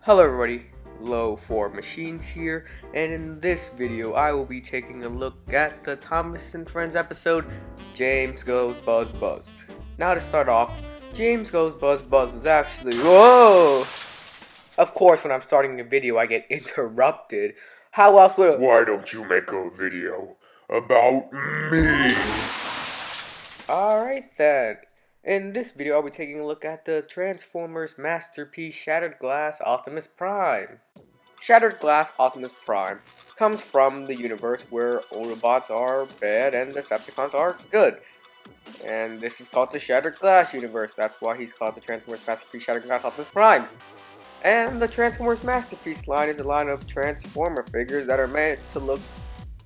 Hello everybody, Low for Machines here, and in this video I will be taking a look at the Thomas and Friends episode, James Goes Buzz Buzz. Now to start off, James Goes Buzz Buzz was actually, whoa! Of course when I'm starting a video I get interrupted. How else would Why don't you make a video about me? Alright then. In this video I'll be taking a look at the Transformers masterpiece Shattered Glass Optimus Prime. Shattered Glass Optimus Prime comes from the universe where Autobots are bad and Decepticons are good. And this is called the Shattered Glass universe. That's why he's called the Transformers Masterpiece Shattered Glass Optimus Prime. And the Transformers Masterpiece line is a line of Transformer figures that are meant to look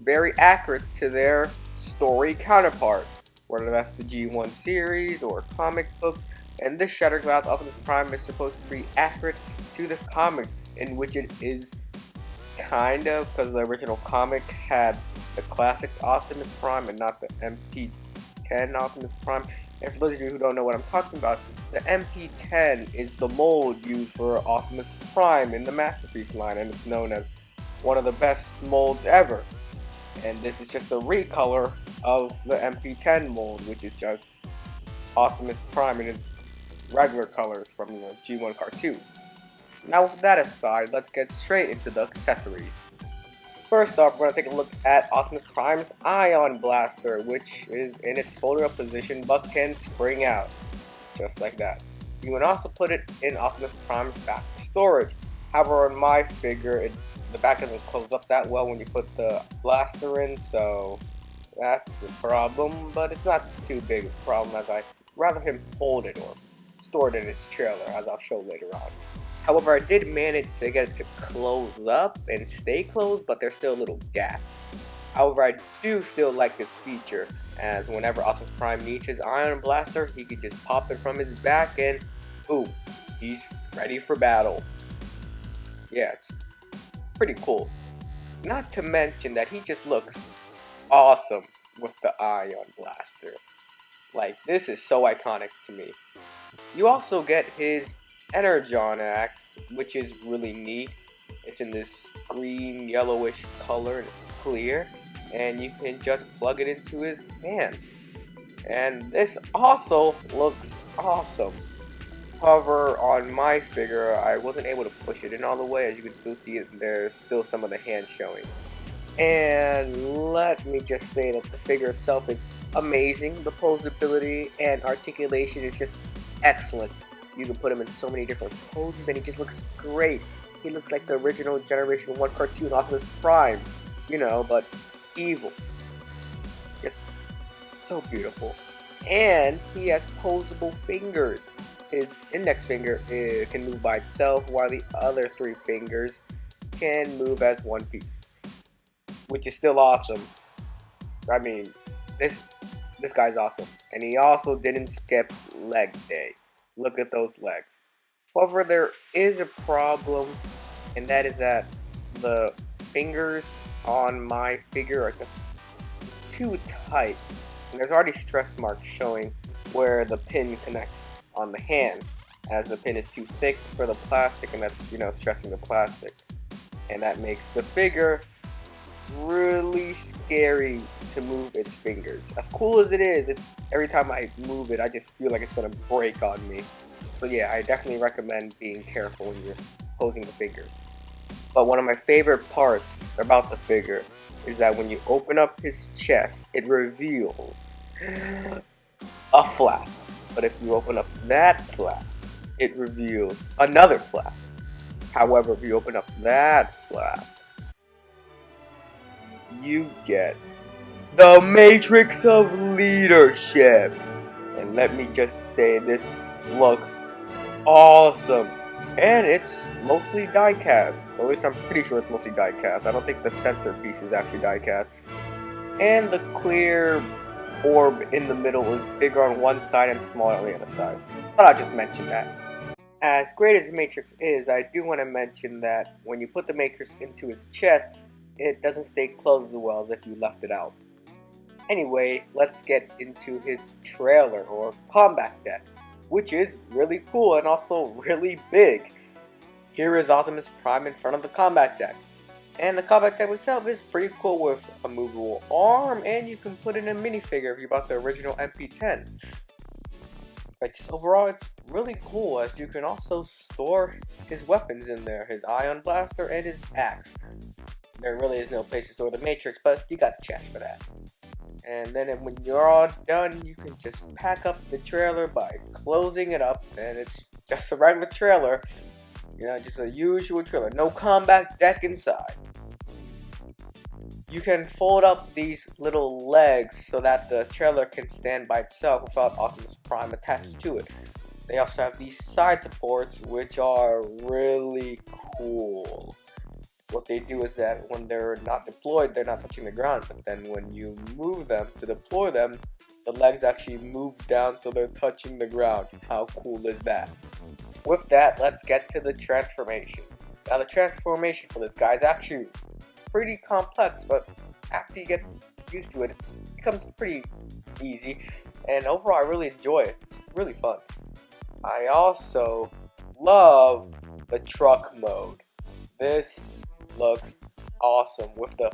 very accurate to their story counterpart, whether that's the G1 series or comic books. And this Shattered Glass Optimus Prime is supposed to be accurate to the comics, in which it is kind of, because the original comic had the classics Optimus Prime and not the MP10 Optimus Prime. And for those of you who don't know what I'm talking about, the MP10 is the mold used for Optimus Prime in the Masterpiece line, and it's known as one of the best molds ever. And this is just a recolor of the MP10 mold, which is just Optimus Prime in its regular colors from the G1 cartoon. Now with that aside, let's get straight into the accessories. First off, we're going to take a look at Optimus Prime's Ion Blaster, which is in its folded up position but can spring out, just like that. You can also put it in Optimus Prime's back for storage. However, on my figure, the back doesn't close up that well when you put the blaster in, so that's a problem, but it's not too big a problem, as I'd rather him hold it or store it in his trailer, as I'll show later on. However, I did manage to get it to close up and stay closed, but there's still a little gap. However, I do still like this feature, as whenever Optimus Prime needs his Ion Blaster, he can just pop it from his back and boom, he's ready for battle. Yeah, it's pretty cool. Not to mention that he just looks awesome with the Ion Blaster. Like, this is so iconic to me. You also get his Energon axe, which is really neat. It's in this green yellowish color and it's clear, and you can just plug it into his hand. And this also looks awesome. However, on my figure, I wasn't able to push it in all the way. As you can still see, there's still some of the hand showing. And let me just say that the figure itself is amazing. The posability and articulation is just excellent. You can put him in so many different poses and he just looks great. He looks like the original Generation 1 cartoon Optimus Prime, you know, but evil. Just so beautiful. And he has posable fingers. His index finger can move by itself, while the other three fingers can move as one piece, which is still awesome. I mean, this guy's awesome. And he also didn't skip leg day. Look at those legs. However, there is a problem, and that is that the fingers on my figure are just too tight. And there's already stress marks showing where the pin connects on the hand, as the pin is too thick for the plastic, and that's, stressing the plastic. And that makes the figure really scary to move its fingers. As cool as it is, it's every time I move it, I just feel like it's gonna break on me. So yeah, I definitely recommend being careful when you're posing the fingers. But one of my favorite parts about the figure is that when you open up his chest, it reveals a flap. But if you open up that flap, it reveals another flap. However, if you open up that flap, you get the Matrix of Leadership. And let me just say, this looks awesome. And it's mostly die-cast. Or at least I'm pretty sure it's mostly die-cast. I don't think the centerpiece is actually die-cast. And the clear orb in the middle is bigger on one side and smaller on the other side. But I'll just mention that. As great as the Matrix is, I do want to mention that when you put the Matrix into its chest, it doesn't stay closed as well as if you left it out. Anyway, let's get into his trailer or combat deck, which is really cool and also really big. Here is Optimus Prime in front of the combat deck. And the combat deck itself is pretty cool with a movable arm, and you can put in a minifigure if you bought the original MP10. But just overall, it's really cool as you can also store his weapons in there, his ion blaster and his axe. There really is no place to store the Matrix, but you got the chest for that. And then when you're all done, you can just pack up the trailer by closing it up, and it's just a regular trailer. You know, just a usual trailer. No combat deck inside. You can fold up these little legs so that the trailer can stand by itself without Optimus Prime attached to it. They also have these side supports, which are really cool. What they do is that when they're not deployed, they're not touching the ground, but then when you move them to deploy them, the legs actually move down so they're touching the ground. How cool is that? With that, let's get to the transformation. Now the transformation for this guy is actually pretty complex, but after you get used to it, it becomes pretty easy, and overall I really enjoy it. It's really fun. I also love the truck mode. This looks awesome with the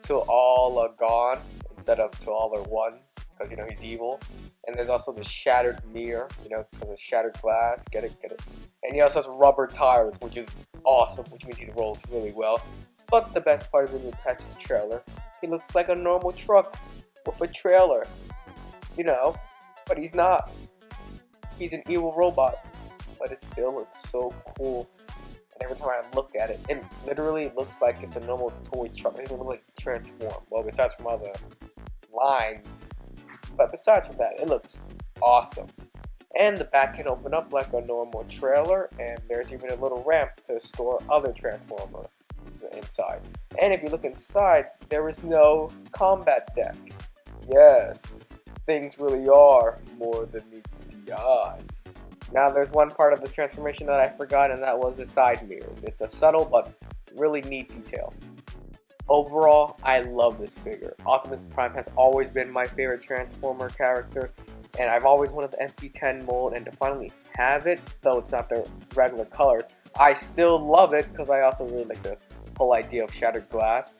till all are gone instead of till all are one, because you know he's evil. And there's also the shattered mirror, you know, because of shattered glass. Get it? And he also has rubber tires, which is awesome, which means he rolls really well. But the best part is when you attach his trailer, he looks like a normal truck with a trailer, you know, but he's not. He's an evil robot, but it still looks so cool. And every time I look at it, it literally looks like it's a normal toy truck. It doesn't look like transform. Well, besides from other lines, but besides from that, it looks awesome. And the back can open up like a normal trailer, and there's even a little ramp to store other Transformers inside. And if you look inside, there is no combat deck. Yes, things really are more than meets the eye. Now there's one part of the transformation that I forgot, and that was the side mirrors. It's a subtle but really neat detail. Overall, I love this figure. Optimus Prime has always been my favorite Transformer character, and I've always wanted the MP10 mold, and to finally have it, though it's not the regular colors, I still love it because I also really like the whole idea of shattered glass.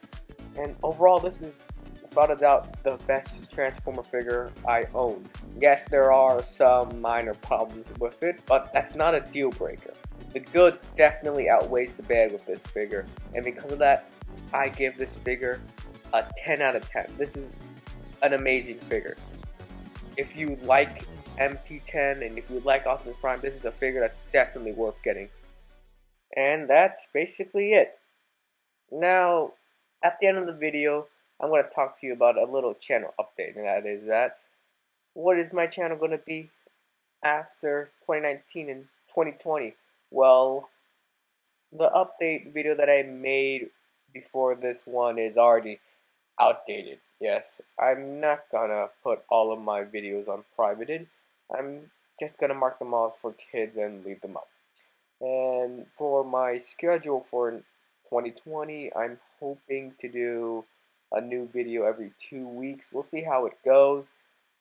And overall, this is without a doubt the best Transformer figure I own. Yes, there are some minor problems with it, but that's not a deal breaker. The good definitely outweighs the bad with this figure, and because of that, I give this figure a 10 out of 10. This is an amazing figure. If you like MP10 and if you like Optimus Prime, this is a figure that's definitely worth getting. And that's basically it. Now, at the end of the video, I'm going to talk to you about a little channel update, and that is that what is my channel going to be after 2019 and 2020? Well, the update video that I made before this one is already outdated. Yes, I'm not gonna put all of my videos on privated. I'm just gonna mark them all for kids and leave them up. And for my schedule for 2020, I'm hoping to do a new video every 2 weeks. We'll see how it goes,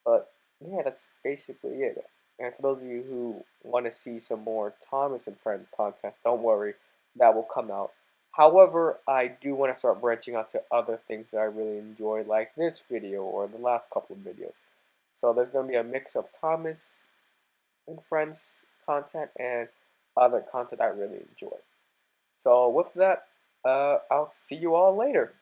but yeah, that's basically it. And for those of you who want to see some more Thomas and Friends content, don't worry, that will come out. However, I do want to start branching out to other things that I really enjoy, like this video or the last couple of videos. So there's going to be a mix of Thomas and Friends content and other content I really enjoy. So with that, I'll see you all later.